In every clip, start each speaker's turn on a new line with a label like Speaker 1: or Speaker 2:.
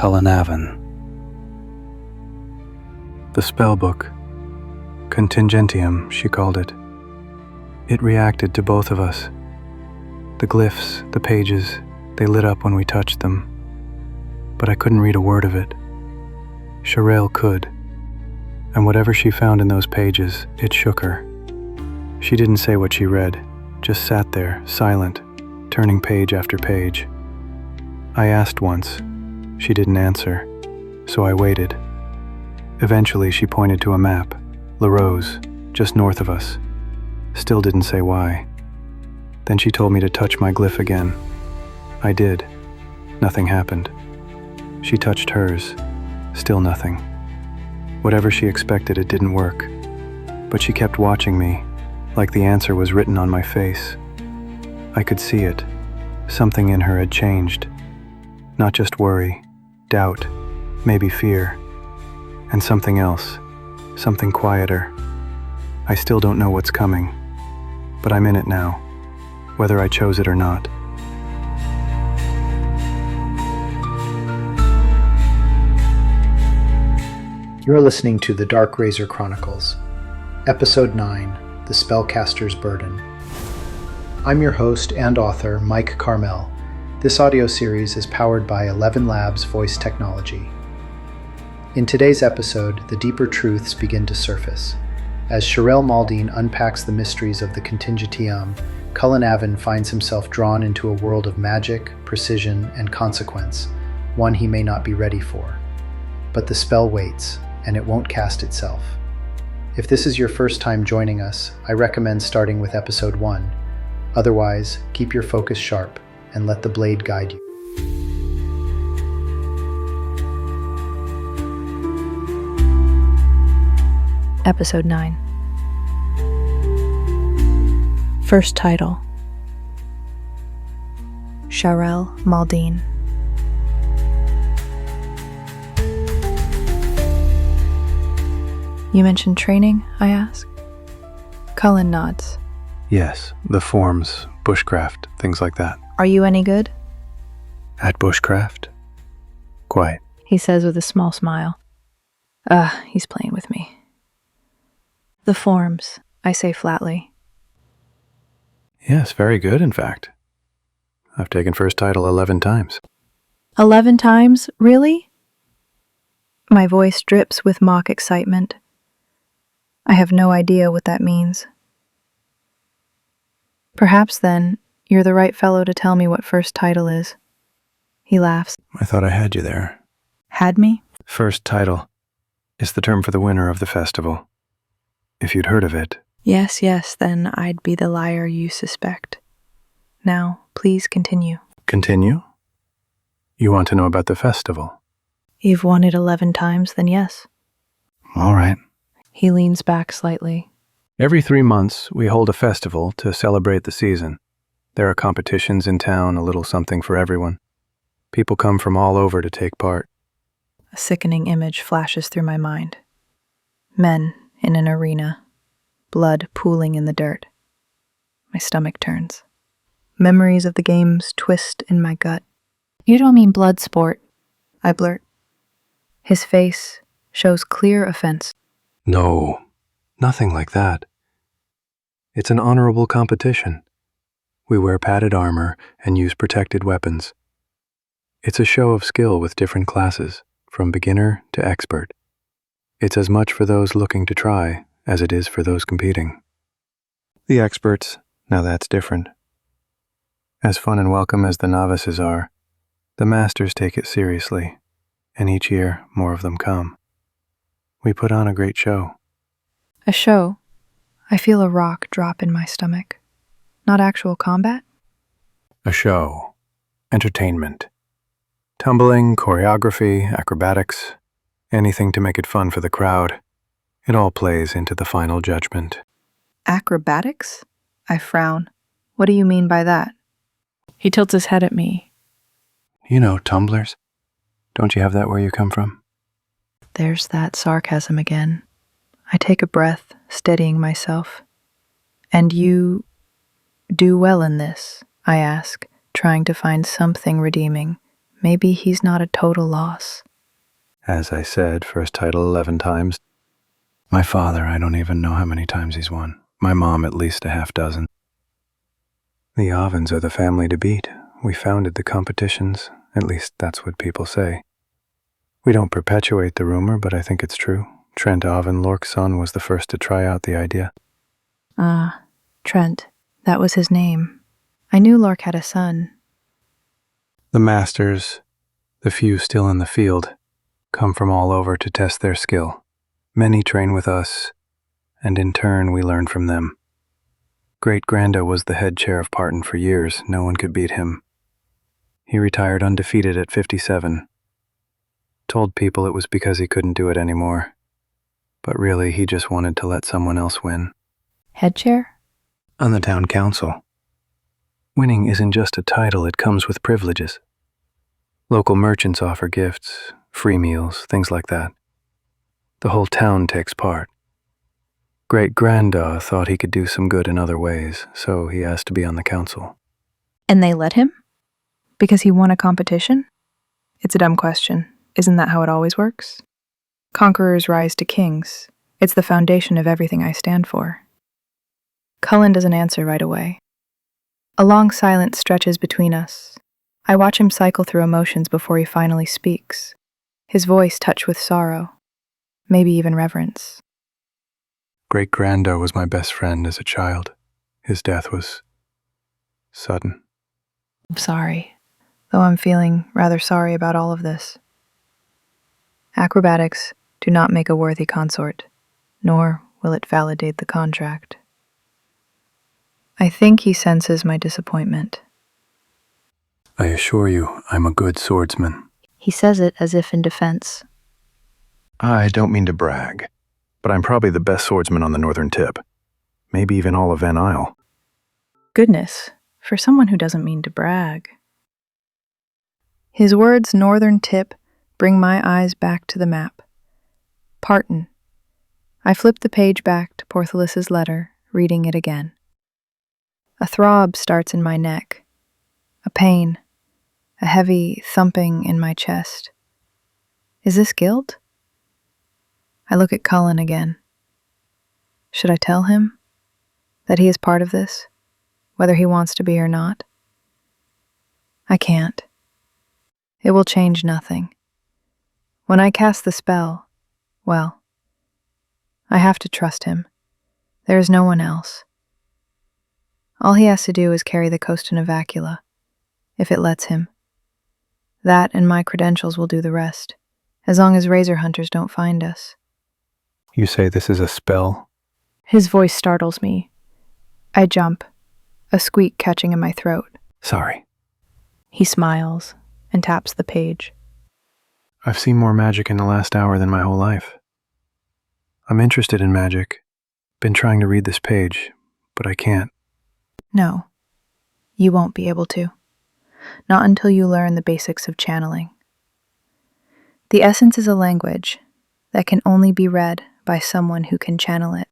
Speaker 1: Cullen. The spellbook, Contingentiam, she called it. It reacted to both of us. The glyphs, the pages, they lit up when we touched them. But I couldn't read a word of it. Sharael could. And whatever she found in those pages, it shook her. She didn't say what she read, just sat there, silent, turning page after page. I asked once. She didn't answer, so I waited. Eventually, she pointed to a map, La Rose, just north of us. Still didn't say why. Then she told me to touch my glyph again. I did. Nothing happened. She touched hers. Still nothing. Whatever she expected, it didn't work. But she kept watching me, like the answer was written on my face. I could see it. Something in her had changed. Not just worry, doubt, maybe fear. And something else, something quieter. I still don't know what's coming, but I'm in it now, whether I chose it or not.
Speaker 2: You're listening to the Dark Razor Chronicles, Episode 9, The Spellcaster's Burden. I'm your host and author, Mike Carmel. This audio series is powered by 11 Labs voice technology. In today's episode, the deeper truths begin to surface. As Sharael Maldine unpacks the mysteries of the Contingentiam, Cullen finds himself drawn into a world of magic, precision, and consequence, one he may not be ready for. But the spell waits, and it won't cast itself. If this is your first time joining us, I recommend starting with Episode 1. Otherwise, keep your focus sharp and let the blade guide you.
Speaker 3: Episode 9. First title: Sharael Maldine. You mentioned training, I ask. Cullen nods.
Speaker 1: Yes, the forms, bushcraft, things like that.
Speaker 3: Are you any good?
Speaker 1: At bushcraft? Quite.
Speaker 3: He says with a small smile. He's playing with me. The forms, I say flatly.
Speaker 1: Yes, very good, in fact. I've taken first title 11 times.
Speaker 3: 11 times? Really? My voice drips with mock excitement. I have no idea what that means. Perhaps, then, you're the right fellow to tell me what first title is. He laughs.
Speaker 1: I thought I had you there.
Speaker 3: Had me?
Speaker 1: First title is the term for the winner of the festival. If you'd heard of it.
Speaker 3: Yes, then I'd be the liar you suspect. Now, please continue.
Speaker 1: Continue? You want to know about the festival?
Speaker 3: You've won it 11 times, then yes.
Speaker 1: All right.
Speaker 3: He leans back slightly.
Speaker 1: Every 3 months, we hold a festival to celebrate the season. There are competitions in town, a little something for everyone. People come from all over to take part.
Speaker 3: A sickening image flashes through my mind. Men in an arena, blood pooling in the dirt. My stomach turns. Memories of the games twist in my gut. You don't mean blood sport, I blurt. His face shows clear offense.
Speaker 1: No, nothing like that. It's an honorable competition. We wear padded armor and use protected weapons. It's a show of skill with different classes, from beginner to expert. It's as much for those looking to try as it is for those competing. The experts, now that's different. As fun and welcome as the novices are, the masters take it seriously, and each year more of them come. We put on a great show.
Speaker 3: A show? I feel a rock drop in my stomach. Not actual combat?
Speaker 1: A show. Entertainment. Tumbling, choreography, acrobatics, anything to make it fun for the crowd. It all plays into the final judgment.
Speaker 3: Acrobatics? I frown. What do you mean by that? He tilts his head at me.
Speaker 1: You know, tumblers. Don't you have that where you come from?
Speaker 3: There's that sarcasm again. I take a breath, steadying myself. And you do well in this, I ask, trying to find something redeeming, Maybe he's not a total loss.
Speaker 1: As I said, first title 11 times. My father, I don't even know how many times he's won. My mom, at least a half dozen. The Ovens are the family to beat. We founded the competitions, at least that's what people say. We don't perpetuate the rumor, but I think it's true. Trent Oven, Lork's son, was the first to try out the idea.
Speaker 3: Ah, Trent. That was his name. I knew Lork had a son.
Speaker 1: The masters, the few still in the field, come from all over to test their skill. Many train with us, and in turn we learn from them. Great Granda was the head chair of Parton for years. No one could beat him. He retired undefeated at 57. Told people it was because he couldn't do it anymore. But really, he just wanted to let someone else win.
Speaker 3: Head chair?
Speaker 1: On the town council. Winning isn't just a title, it comes with privileges. Local merchants offer gifts, free meals, things like that. The whole town takes part. Great Grandad thought he could do some good in other ways, so he asked to be on the council.
Speaker 3: And they let him? Because he won a competition? It's a dumb question. Isn't that how it always works? Conquerors rise to kings. It's the foundation of everything I stand for. Cullen doesn't answer right away. A long silence stretches between us. I watch him cycle through emotions before he finally speaks, his voice touched with sorrow, maybe even reverence.
Speaker 1: Great Grandad was my best friend as a child. His death was sudden.
Speaker 3: I'm sorry, though I'm feeling rather sorry about all of this. Acrobatics do not make a worthy consort, nor will it validate the contract. I think he senses my disappointment.
Speaker 1: I assure you, I'm a good swordsman.
Speaker 3: He says it as if in defense.
Speaker 1: I don't mean to brag, but I'm probably the best swordsman on the northern tip. Maybe even all of Van Isle.
Speaker 3: Goodness, for someone who doesn't mean to brag. His words, northern tip, bring my eyes back to the map. Parton. I flip the page back to Portholus's letter, reading it again. A throb starts in my neck. A pain. A heavy thumping in my chest. Is this guilt? I look at Cullen again. Should I tell him that he is part of this, whether he wants to be or not? I can't. It will change nothing. When I cast the spell, well, I have to trust him. There is no one else. All he has to do is carry the coast to Navacula, if it lets him. That and my credentials will do the rest, as long as razor hunters don't find us.
Speaker 1: You say this is a spell?
Speaker 3: His voice startles me. I jump, a squeak catching in my throat.
Speaker 1: Sorry.
Speaker 3: He smiles and taps the page.
Speaker 1: I've seen more magic in the last hour than my whole life. I'm interested in magic. Been trying to read this page, but I can't.
Speaker 3: No, you won't be able to. Not until you learn the basics of channeling. The essence is a language that can only be read by someone who can channel it.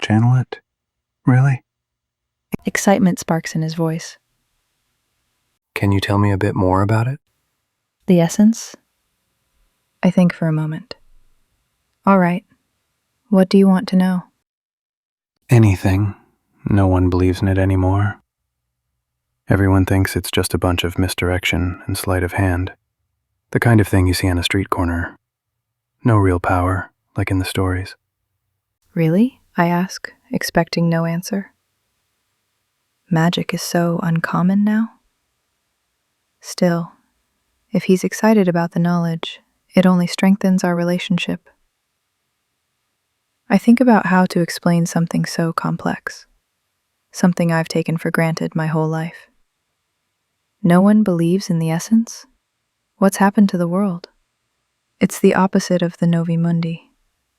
Speaker 1: Channel it? Really?
Speaker 3: Excitement sparks in his voice.
Speaker 1: Can you tell me a bit more about it?
Speaker 3: The essence? I think for a moment. All right. What do you want to know?
Speaker 1: Anything. No one believes in it anymore. Everyone thinks it's just a bunch of misdirection and sleight of hand. The kind of thing you see on a street corner. No real power, like in the stories.
Speaker 3: Really? I ask, expecting no answer. Magic is so uncommon now. Still, if he's excited about the knowledge, it only strengthens our relationship. I think about how to explain something so complex, something I've taken for granted my whole life. No one believes in the essence? What's happened to the world? It's the opposite of the Novi Mundi,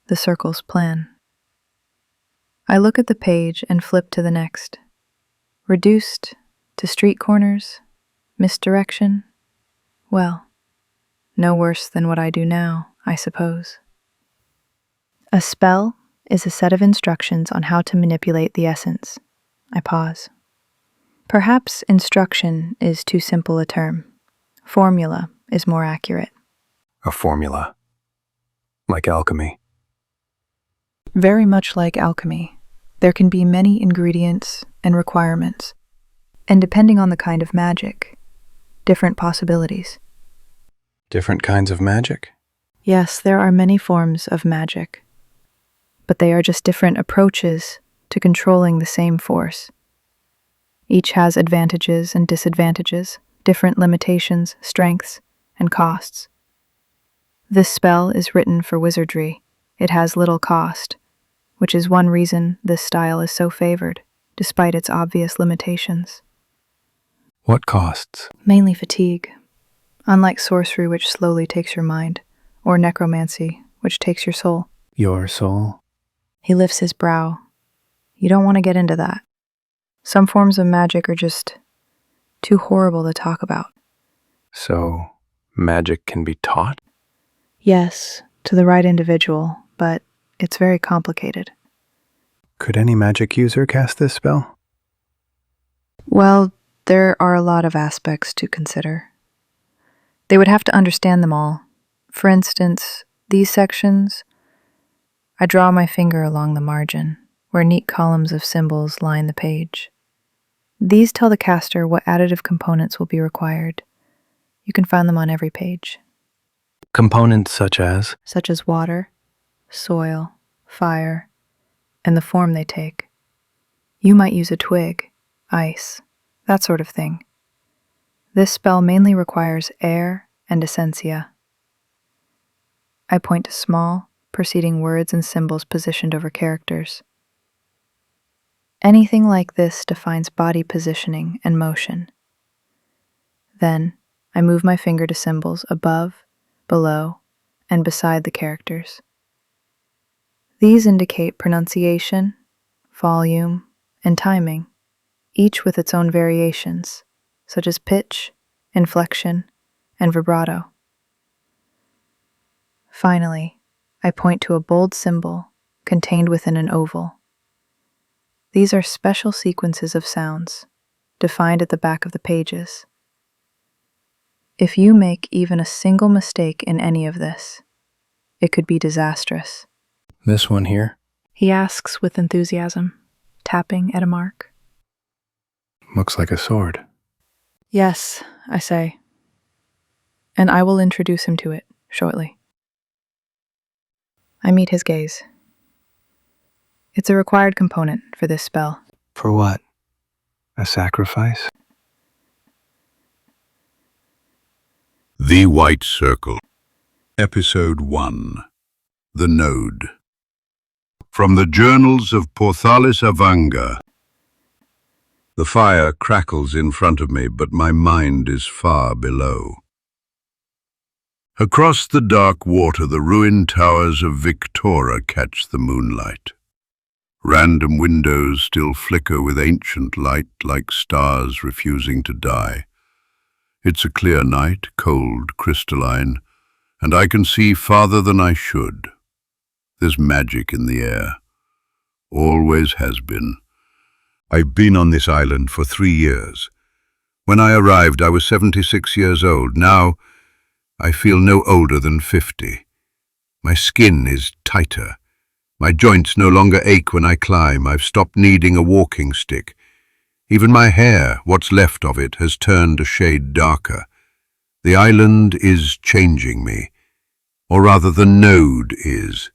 Speaker 3: the circle's plan. I look at the page and flip to the next. Reduced to street corners, misdirection. Well, no worse than what I do now, I suppose. A spell is a set of instructions on how to manipulate the essence. I pause. Perhaps instruction is too simple a term. Formula is more accurate.
Speaker 1: A formula. Like alchemy.
Speaker 3: Very much like alchemy, there can be many ingredients and requirements, and depending on the kind of magic, different possibilities.
Speaker 1: Different kinds of magic?
Speaker 3: Yes, there are many forms of magic, but they are just different approaches to controlling the same force. Each has advantages and disadvantages, different limitations, strengths, and costs. This spell is written for wizardry. It has little cost, which is one reason this style is so favored, despite its obvious limitations.
Speaker 1: What costs?
Speaker 3: Mainly fatigue, unlike sorcery, which slowly takes your mind, or necromancy, which takes your soul.
Speaker 1: Your soul?
Speaker 3: He lifts his brow. You don't want to get into that. Some forms of magic are just too horrible to talk about.
Speaker 1: So, magic can be taught?
Speaker 3: Yes, to the right individual, but it's very complicated.
Speaker 1: Could any magic user cast this spell?
Speaker 3: Well, there are a lot of aspects to consider. They would have to understand them all. For instance, these sections, I draw my finger along the margin, where neat columns of symbols line the page. These tell the caster what additive components will be required. You can find them on every page.
Speaker 1: Components such as?
Speaker 3: Such as water, soil, fire, and the form they take. You might use a twig, ice, that sort of thing. This spell mainly requires air and essentia. I point to small, preceding words and symbols positioned over characters. Anything like this defines body positioning and motion. Then, I move my finger to symbols above, below, and beside the characters. These indicate pronunciation, volume, and timing, each with its own variations, such as pitch, inflection, and vibrato. Finally, I point to a bold symbol contained within an oval. These are special sequences of sounds, defined at the back of the pages. If you make even a single mistake in any of this, it could be disastrous.
Speaker 1: This one here?
Speaker 3: He asks with enthusiasm, tapping at a mark.
Speaker 1: Looks like a sword.
Speaker 3: Yes, I say, and I will introduce him to it shortly. I meet his gaze. It's a required component for this spell.
Speaker 1: For what? A sacrifice?
Speaker 4: The White Circle. Episode 1. The Node. From the Journals of Porthalis Avanga. The fire crackles in front of me, but my mind is far below. Across the dark water, the ruined towers of Victoria catch the moonlight. Random windows still flicker with ancient light like stars refusing to die. It's a clear night, cold, crystalline, and I can see farther than I should. There's magic in the air. Always has been. I've been on this island for 3 years. When I arrived, I was 76 years old. Now, I feel no older than 50. My skin is tighter. My joints no longer ache when I climb. I've stopped needing a walking stick. Even my hair, what's left of it, has turned a shade darker. The island is changing me. Or rather, the node is.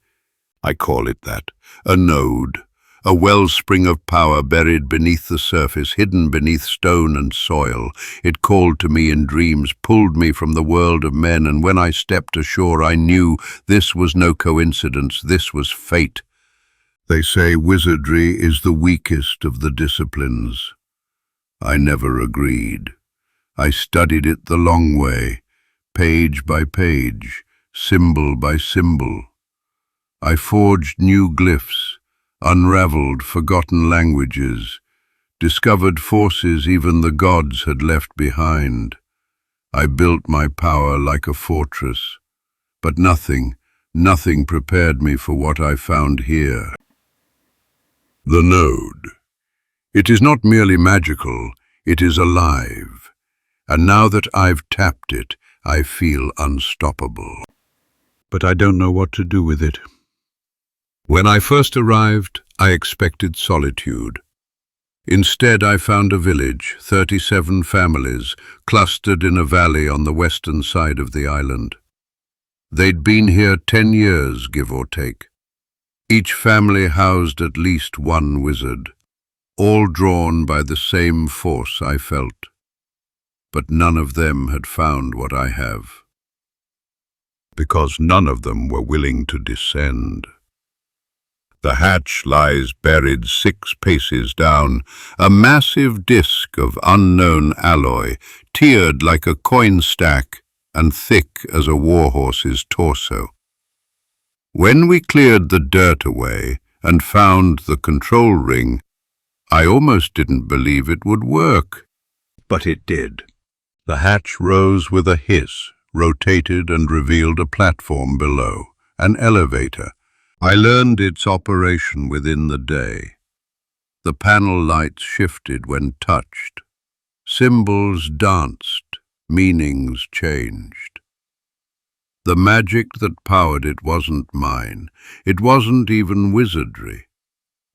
Speaker 4: I call it that. A node. A wellspring of power buried beneath the surface, hidden beneath stone and soil. It called to me in dreams, pulled me from the world of men, and when I stepped ashore I knew this was no coincidence, this was fate. They say wizardry is the weakest of the disciplines. I never agreed. I studied it the long way, page by page, symbol by symbol. I forged new glyphs, unraveled forgotten languages, discovered forces even the gods had left behind. I built my power like a fortress, but nothing prepared me for what I found here. The node. It is not merely magical, it is alive. And now that I've tapped it, I feel unstoppable. But I don't know what to do with it. When I first arrived, I expected solitude. Instead, I found a village, 37 families, clustered in a valley on the western side of the island. They'd been here 10 years, give or take. Each family housed at least one wizard, all drawn by the same force I felt. But none of them had found what I have, because none of them were willing to descend. The hatch lies buried 6 paces down, a massive disk of unknown alloy, tiered like a coin stack and thick as a warhorse's torso. When we cleared the dirt away and found the control ring, I almost didn't believe it would work. But it did. The hatch rose with a hiss, rotated and revealed a platform below, an elevator. I learned its operation within the day. The panel lights shifted when touched. Symbols danced, meanings changed. The magic that powered it wasn't mine. It wasn't even wizardry.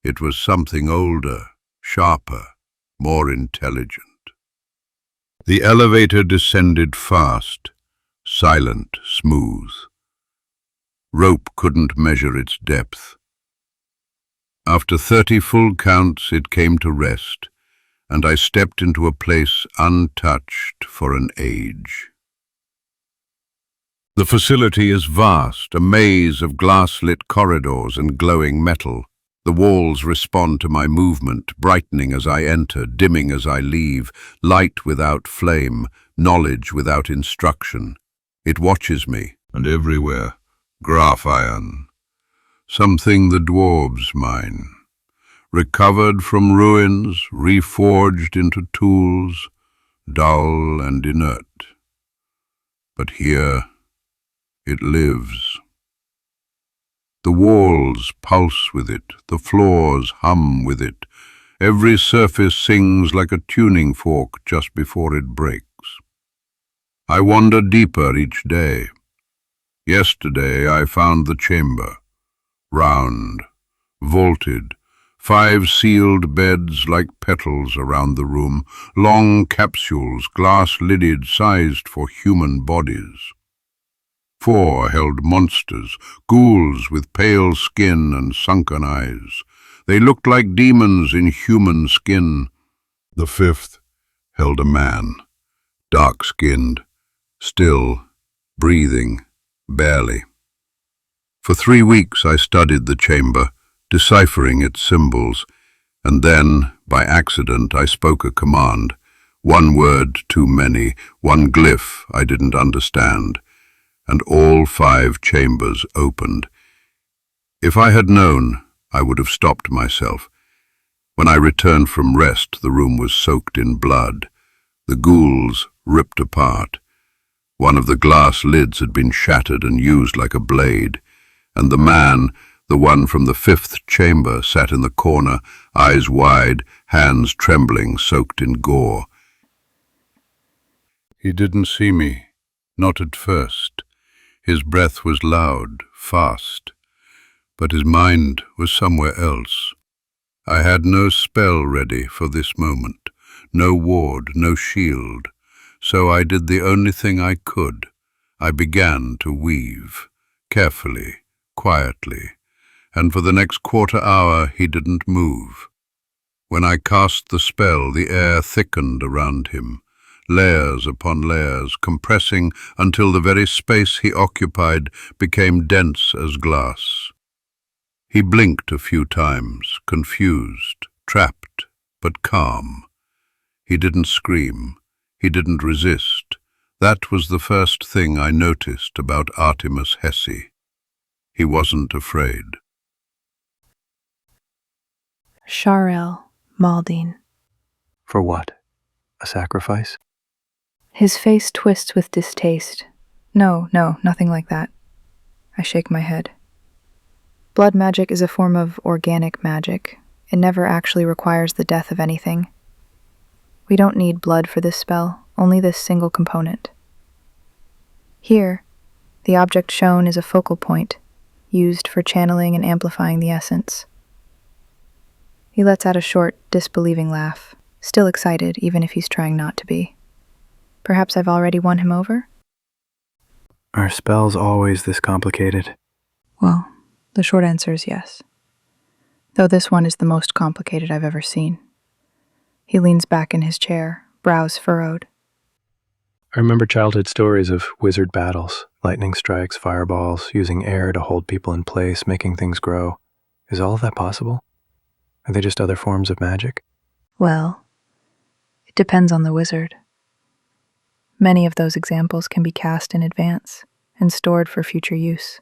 Speaker 4: It was something older, sharper, more intelligent. The elevator descended fast, silent, smooth. Rope couldn't measure its depth. After 30 full counts, it came to rest, and I stepped into a place untouched for an age. The facility is vast, a maze of glass-lit corridors and glowing metal. The walls respond to my movement, brightening as I enter, dimming as I leave, light without flame, knowledge without instruction. It watches me, and everywhere, graph iron, something the dwarves mine, recovered from ruins, reforged into tools, dull and inert. But here it lives. The walls pulse with it, the floors hum with it. Every surface sings like a tuning fork just before it breaks. I wander deeper each day. Yesterday I found the chamber, round, vaulted, 5 sealed beds like petals around the room, long capsules, glass-lidded, sized for human bodies. 4 held monsters, ghouls with pale skin and sunken eyes. They looked like demons in human skin. The 5th held a man, dark-skinned, still, breathing, barely. For 3 weeks I studied the chamber, deciphering its symbols, and then, by accident, I spoke a command. 1 word too many, 1 glyph I didn't understand, and all 5 chambers opened. If I had known, I would have stopped myself. When I returned from rest, the room was soaked in blood, the ghouls ripped apart. One of the glass lids had been shattered and used like a blade, and the man, the one from the 5th chamber, sat in the corner, eyes wide, hands trembling, soaked in gore. He didn't see me, not at first. His breath was loud, fast, but his mind was somewhere else. I had no spell ready for this moment, no ward, no shield, so I did the only thing I could. I began to weave, carefully, quietly, and for the next quarter hour he didn't move. When I cast the spell, the air thickened around him, layers upon layers, compressing until the very space he occupied became dense as glass. He blinked a few times, confused, trapped, but calm. He didn't scream. He didn't resist. That was the first thing I noticed about Artemis Hesse. He wasn't afraid.
Speaker 3: Sharael, Maldine.
Speaker 1: For what? A sacrifice?
Speaker 3: His face twists with distaste. No, nothing like that. I shake my head. Blood magic is a form of organic magic. It never actually requires the death of anything. We don't need blood for this spell, only this single component. Here, the object shown is a focal point, used for channeling and amplifying the essence. He lets out a short, disbelieving laugh, still excited even if he's trying not to be. Perhaps I've already won him over?
Speaker 1: Are spells always this complicated?
Speaker 3: Well, the short answer is yes. Though this one is the most complicated I've ever seen. He leans back in his chair, brows furrowed.
Speaker 1: I remember childhood stories of wizard battles, lightning strikes, fireballs, using air to hold people in place, making things grow. Is all of that possible? Are they just other forms of magic?
Speaker 3: Well, it depends on the wizard. Many of those examples can be cast in advance and stored for future use.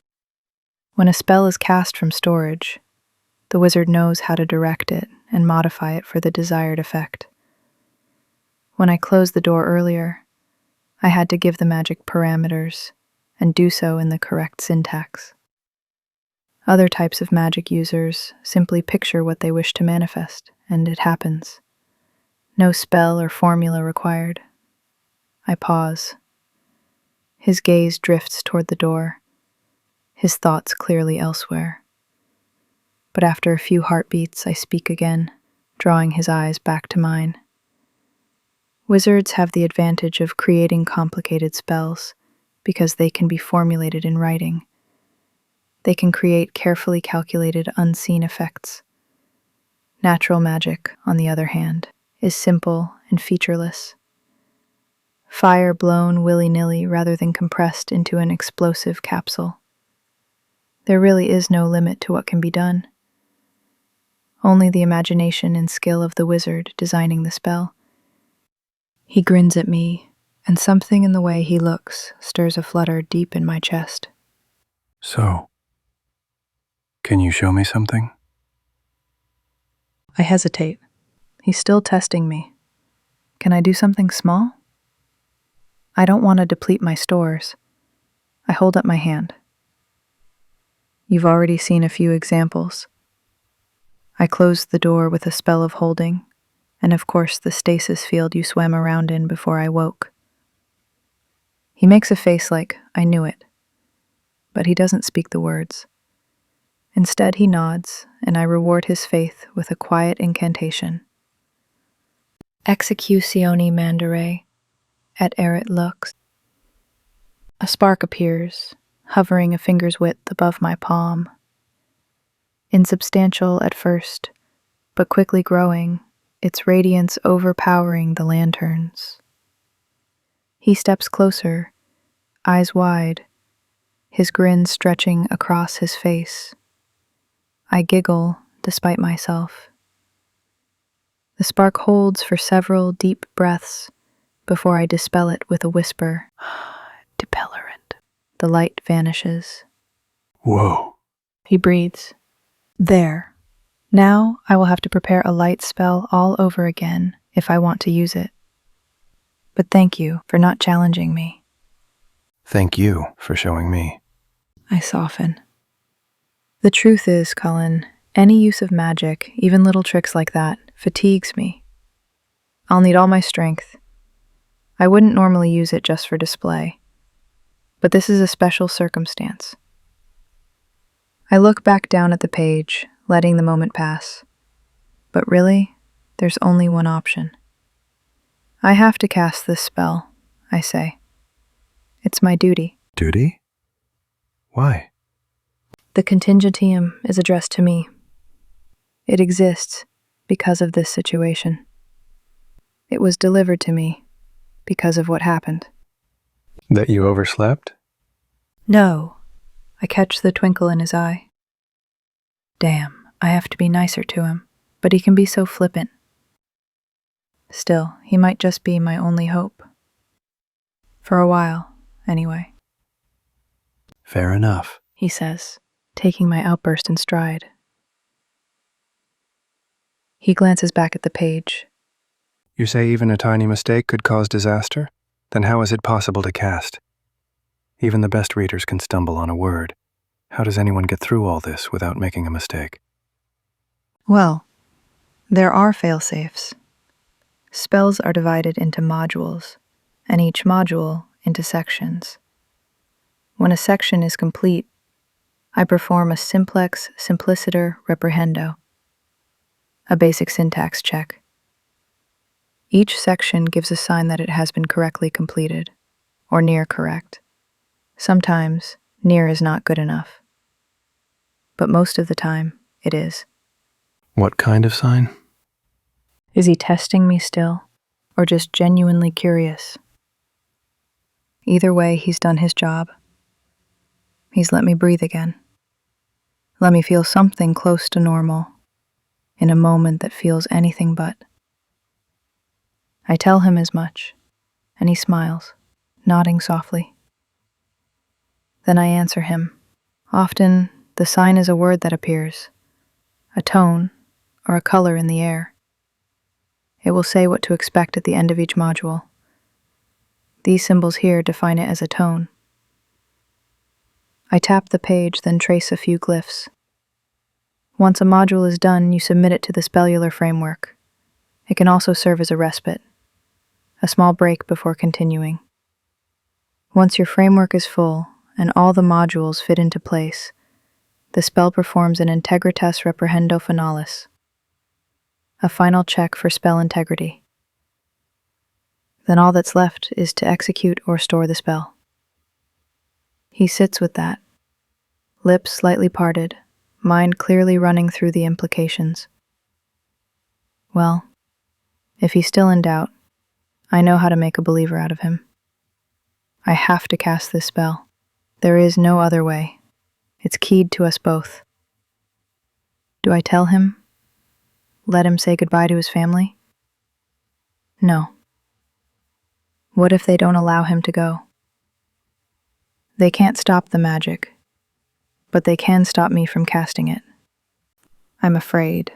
Speaker 3: When a spell is cast from storage, the wizard knows how to direct it and modify it for the desired effect. When I closed the door earlier, I had to give the magic parameters and do so in the correct syntax. Other types of magic users simply picture what they wish to manifest, and it happens. No spell or formula required. I pause. His gaze drifts toward the door, his thoughts clearly elsewhere. But after a few heartbeats, I speak again, drawing his eyes back to mine. Wizards have the advantage of creating complicated spells because they can be formulated in writing. They can create carefully calculated, unseen effects. Natural magic, on the other hand, is simple and featureless. Fire blown willy-nilly rather than compressed into an explosive capsule. There really is no limit to what can be done. Only the imagination and skill of the wizard designing the spell. He grins at me, and something in the way he looks stirs a flutter deep in my chest.
Speaker 1: So, can you show me something?
Speaker 3: I hesitate. He's still testing me. Can I do something small? I don't want to deplete my stores. I hold up my hand. You've already seen a few examples. I closed the door with a spell of holding, and of course the stasis field you swam around in before I woke. He makes a face like I knew it, but he doesn't speak the words. Instead he nods, and I reward his faith with a quiet incantation. Executione mandare, et erit lux. A spark appears, hovering a finger's width above my palm. Insubstantial at first, but quickly growing, its radiance overpowering the lanterns. He steps closer, eyes wide, his grin stretching across his face. I giggle despite myself. The spark holds for several deep breaths before I dispel it with a whisper. Depelorant. The light vanishes.
Speaker 1: Whoa.
Speaker 3: He breathes. There. Now I will have to prepare a light spell all over again if I want to use it. But thank you for not challenging me.
Speaker 1: Thank you for showing me.
Speaker 3: I soften. The truth is, Cullen, any use of magic, even little tricks like that, fatigues me. I'll need all my strength. I wouldn't normally use it just for display. But this is a special circumstance. I look back down at the page, letting the moment pass. But really, there's only one option. I have to cast this spell, I say. It's my duty.
Speaker 1: Duty? Why?
Speaker 3: The Contingentiam is addressed to me. It exists because of this situation. It was delivered to me because of what happened.
Speaker 1: That you overslept?
Speaker 3: No. I catch the twinkle in his eye. Damn, I have to be nicer to him, but he can be so flippant. Still, he might just be my only hope. For a while, anyway.
Speaker 1: Fair enough,
Speaker 3: He says, taking my outburst in stride. He glances back at the page.
Speaker 1: You say even a tiny mistake could cause disaster? Then how is it possible to cast? Even the best readers can stumble on a word. How does anyone get through all this without making a mistake?
Speaker 3: Well, there are fail-safes. Spells are divided into modules, and each module into sections. When a section is complete, I perform a simplex simpliciter reprehendo, a basic syntax check. Each section gives a sign that it has been correctly completed, or near correct. Sometimes, near is not good enough, but most of the time, it is.
Speaker 1: What kind of sign?
Speaker 3: Is he testing me still, or just genuinely curious? Either way, he's done his job. He's let me breathe again. Let me feel something close to normal, in a moment that feels anything but. I tell him as much, and he smiles, nodding softly. Then I answer him. Often, the sign is a word that appears, a tone, or a color in the air. It will say what to expect at the end of each module. These symbols here define it as a tone. I tap the page, then trace a few glyphs. Once a module is done, you submit it to the spellular framework. It can also serve as a respite, a small break before continuing. Once your framework is full and all the modules fit into place, the spell performs an integritas reprehendo finalis, a final check for spell integrity. Then all that's left is to execute or store the spell. He sits with that, lips slightly parted, mind clearly running through the implications. Well, if he's still in doubt, I know how to make a believer out of him. I have to cast this spell. There is no other way. It's keyed to us both. Do I tell him? Let him say goodbye to his family? No. What if they don't allow him to go? They can't stop the magic, but they can stop me from casting it. I'm afraid.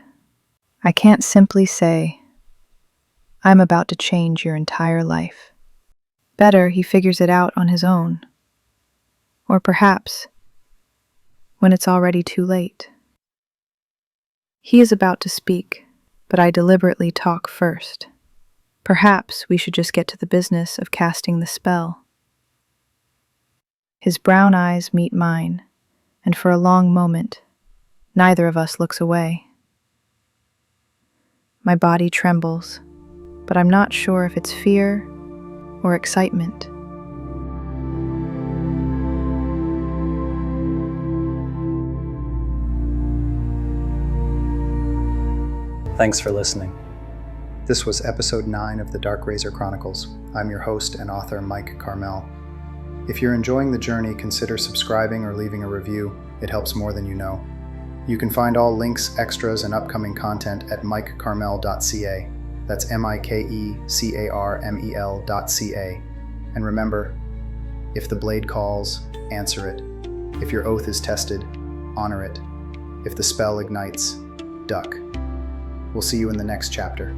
Speaker 3: I can't simply say, I'm about to change your entire life. Better he figures it out on his own. Or perhaps, when it's already too late. He is about to speak, but I deliberately talk first. Perhaps we should just get to the business of casting the spell. His brown eyes meet mine, and for a long moment, neither of us looks away. My body trembles, but I'm not sure if it's fear or excitement.
Speaker 2: Thanks for listening. This was episode 9 of the Dark Razor Chronicles. I'm your host and author, Mike Carmel. If you're enjoying the journey, consider subscribing or leaving a review. It helps more than you know. You can find all links, extras, and upcoming content at mikecarmel.ca. That's mikecarmel.ca. And remember, if the blade calls, answer it. If your oath is tested, honor it. If the spell ignites, duck. We'll see you in the next chapter.